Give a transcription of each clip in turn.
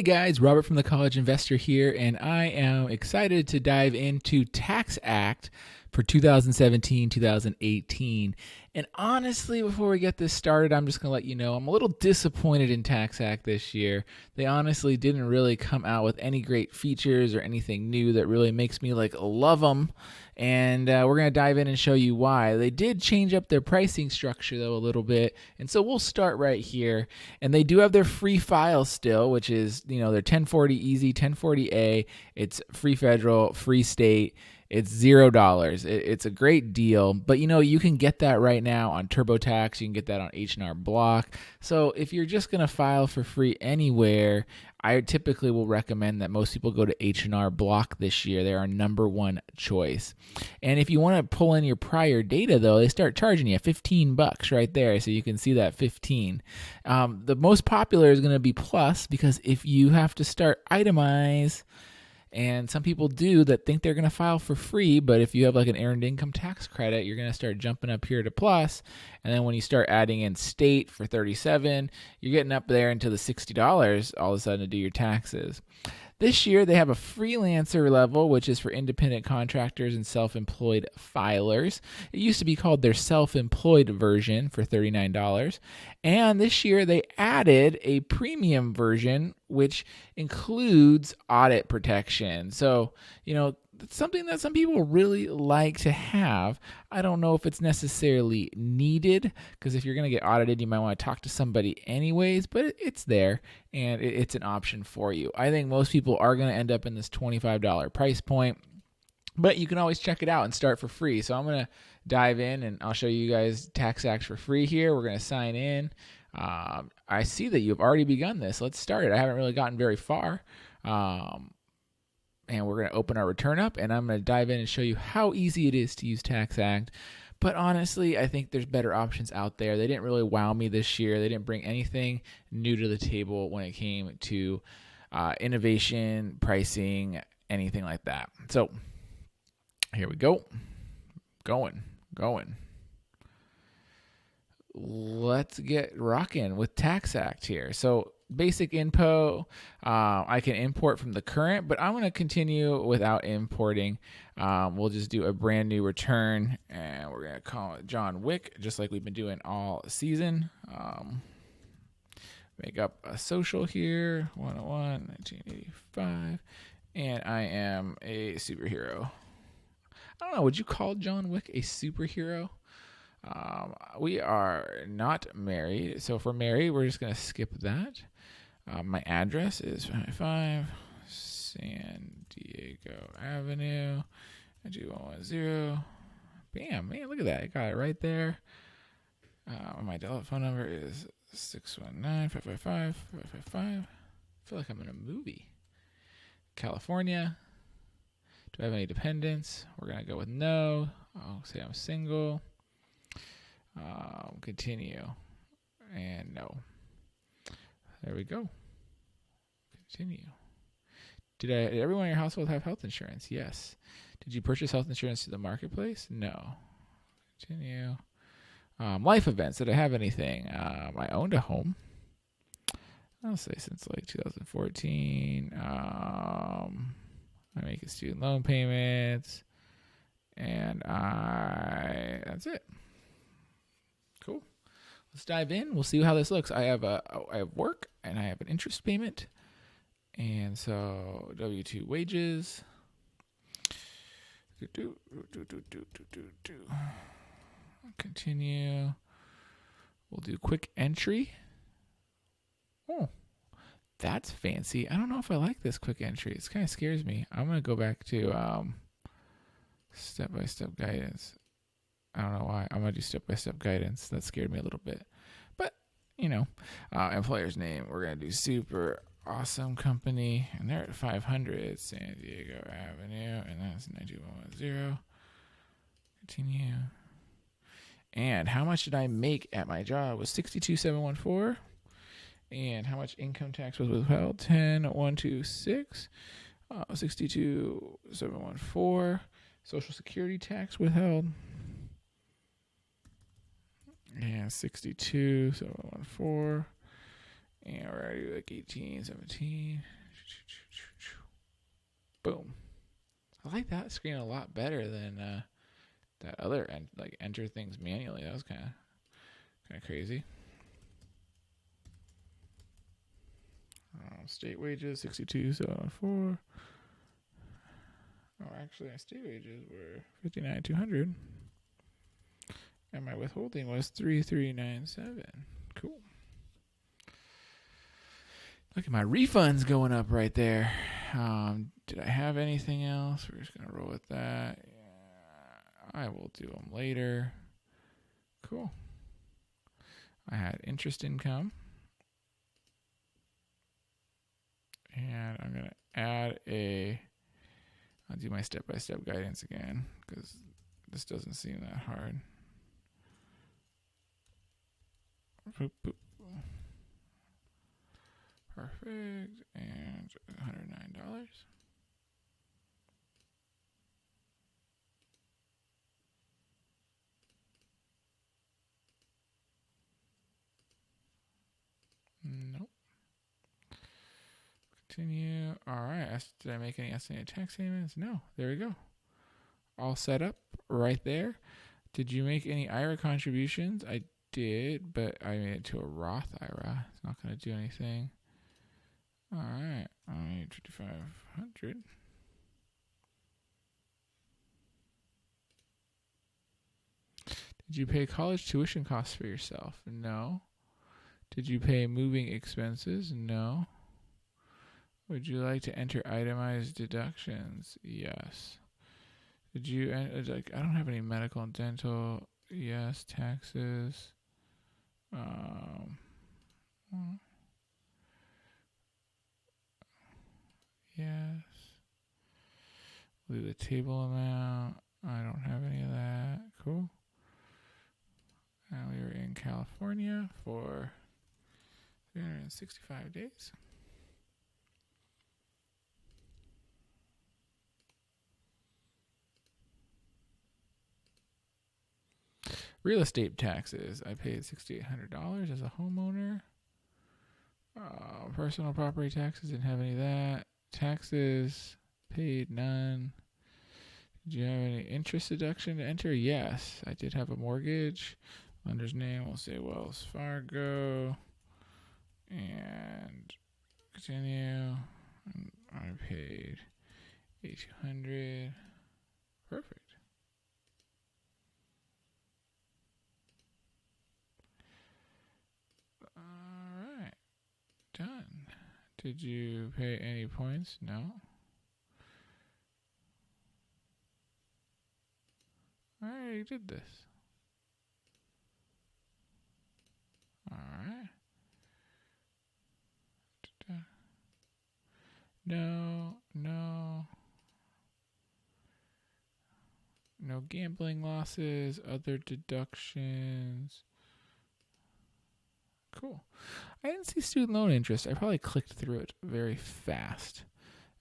Hey guys, Robert from the College Investor here, and I am excited to dive into TaxAct for 2017-2018. And honestly, before we get this started, I'm just going to let you know I'm a little disappointed in TaxAct this year. They honestly didn't really come out with any great features or anything new that really makes me love them. And we're going to dive in and show you why. They did change up their pricing structure, though, a little bit. And so we'll start right here. And they do have their free file still, which is, their 1040 Easy, 1040A. It's free federal, free state. It's $0. It's a great deal. But, you can get that right now on TurboTax. You can get that on H&R Block. So if you're just going to file for free anywhere, I typically will recommend that most people go to H&R Block this year. They're our number one choice. And if you want to pull in your prior data, though, they start charging you $15 right there. So you can see that 15. The most popular is going to be Plus, because if you have to start itemize, and some people do that think they're going to file for free, but if you have an earned income tax credit, you're going to start jumping up here to Plus. And then when you start adding in state for $37, you're getting up there into the $60 all of a sudden to do your taxes. This year, they have a Freelancer level, which is for independent contractors and self-employed filers. It used to be called their self-employed version for $39. And this year, they added a premium version, which includes audit protection. So, it's something that some people really like to have. I don't know if it's necessarily needed, because if you're going to get audited, you might want to talk to somebody anyways, but it's there, and it's an option for you. I think most people are going to end up in this $25 price point, but you can always check it out and start for free. So I'm going to dive in, and I'll show you guys TaxAct for free here. We're going to sign in. I see that you've already begun this. Let's start it. I haven't really gotten very far. And we're going to open our return up, and I'm going to dive in and show you how easy it is to use TaxAct. But honestly, I think there's better options out there. They didn't really wow me this year. They didn't bring anything new to the table when it came to innovation, pricing, anything like that. So here we go. Going. Let's get rocking with TaxAct here. So basic info, I can import from the current, but I'm going to continue without importing. We'll just do a brand new return, and we're going to call it John Wick, just like we've been doing all season. Make up a social here, 101, 1985, and I am a superhero. I don't know, would you call John Wick a superhero? We are not married, so if we're married, we're just going to skip that. My address is 55 San Diego Avenue, 92110. Bam, man, look at that. I got it right there. My telephone number is 619-555-555. I feel like I'm in a movie. California. Do I have any dependents? We're going to go with no. I'll say I'm single. Continue. And no. There we go. Continue. Did everyone in your household have health insurance? Yes. Did you purchase health insurance through the marketplace? No. Continue. Life events. Did I have anything? I owned a home. I'll say since 2014. I make student loan payments. And that's it. Cool. Let's dive in. We'll see how this looks. I have work, and I have an interest payment. And so W-2 wages. Continue. We'll do quick entry. Oh, that's fancy. I don't know if I like this quick entry. It kind of scares me. I'm going to go back to step-by-step guidance. I don't know why. I'm going to do step-by-step guidance. That scared me a little bit. But, employer's name. We're going to do super awesome company. And they're at 500 San Diego Avenue. And that's 92110. Continue. And how much did I make at my job? It was $62,714. And how much income tax was withheld? 10,126. 62,714. Social Security tax withheld. And 62,714. And we're already like 18, 17. Boom. I like that screen a lot better than that other like enter things manually. That was kind of crazy. State wages 62,704. Oh, actually, my state wages were 59,200, and my withholding was 3,397. Cool. Look at my refunds going up right there. Did I have anything else? We're just gonna roll with that. Yeah, I will do them later. Cool. I had interest income. And I'm going to add I'll do my step-by-step guidance again because this doesn't seem that hard. Boop, boop. Perfect. And $109. Nope. Continue. All right. Did I make any estimated tax payments? No. There we go. All set up right there. Did you make any IRA contributions? I did, but I made it to a Roth IRA. It's not going to do anything. All right. I need 5,500. Did you pay college tuition costs for yourself? No. Did you pay moving expenses? No. Would you like to enter itemized deductions? Yes. Did you, I don't have any medical and dental. Yes. Taxes. Yes. Leave the table amount. I don't have any of that. Cool. And we were in California for 365 days. Real estate taxes. I paid $6,800 as a homeowner. Personal property taxes, didn't have any of that. Taxes, paid none. Did you have any interest deduction to enter? Yes, I did have a mortgage. Lender's name, we'll say Wells Fargo. And continue. I paid $8,200. Perfect. All right. Done. Did you pay any points? No. I already did this. All right. No. No gambling losses, other deductions. Cool. I didn't see student loan interest. I probably clicked through it very fast.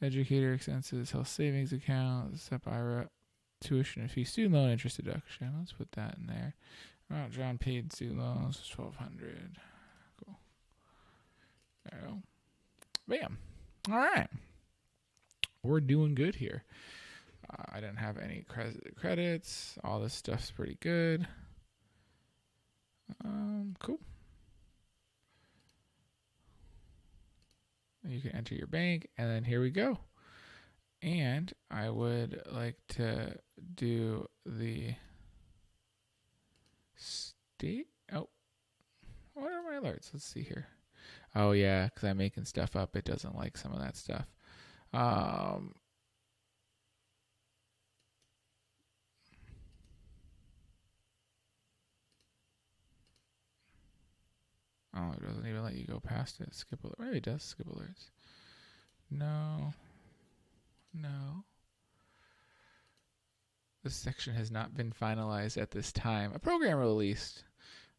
Educator expenses, health savings account, SEP IRA, tuition and fee, student loan interest deduction. Let's put that in there. Oh, John paid student loans, $1,200. Cool. There we go. Bam. All right. We're doing good here. I didn't have any credits. All this stuff's pretty good. Cool. You can enter your bank, and then here we go. And I would like to do the state. Oh, what are my alerts? Let's see here. Oh, yeah, because I'm making stuff up. It doesn't like some of that stuff. Oh, it doesn't even let you go past it. Skip alert. Maybe it does skip alerts. No. This section has not been finalized at this time. A program released.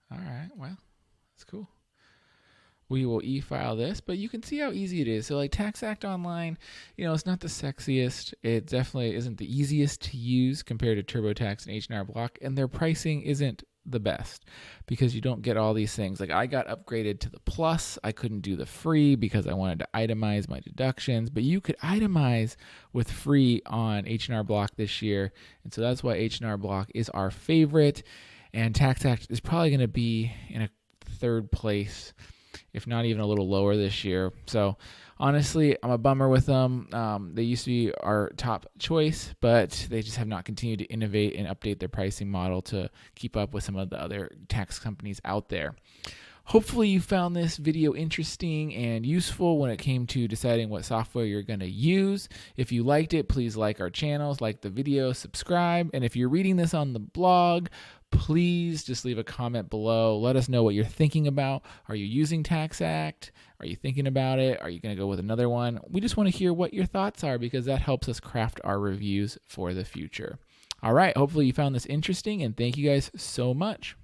All right. Well, that's cool. We will e-file this, but you can see how easy it is. So like TaxAct Online, it's not the sexiest. It definitely isn't the easiest to use compared to TurboTax and H&R Block, and their pricing isn't the best because you don't get all these things. Like I got upgraded to the plus. I couldn't do the free because I wanted to itemize my deductions, but you could itemize with free on H&R Block this year. And so that's why H&R Block is our favorite. And TaxAct is probably going to be in a third place, if not even a little lower this year. So honestly, I'm a bummer with them. They used to be our top choice, but they just have not continued to innovate and update their pricing model to keep up with some of the other tax companies out there. Hopefully you found this video interesting and useful when it came to deciding what software you're going to use. If you liked it, please like our channels, like the video, subscribe. And if you're reading this on the blog, please just leave a comment below. Let us know what you're thinking about. Are you using TaxAct? Are you thinking about it? Are you going to go with another one? We just want to hear what your thoughts are because that helps us craft our reviews for the future. All right, hopefully you found this interesting, and thank you guys so much.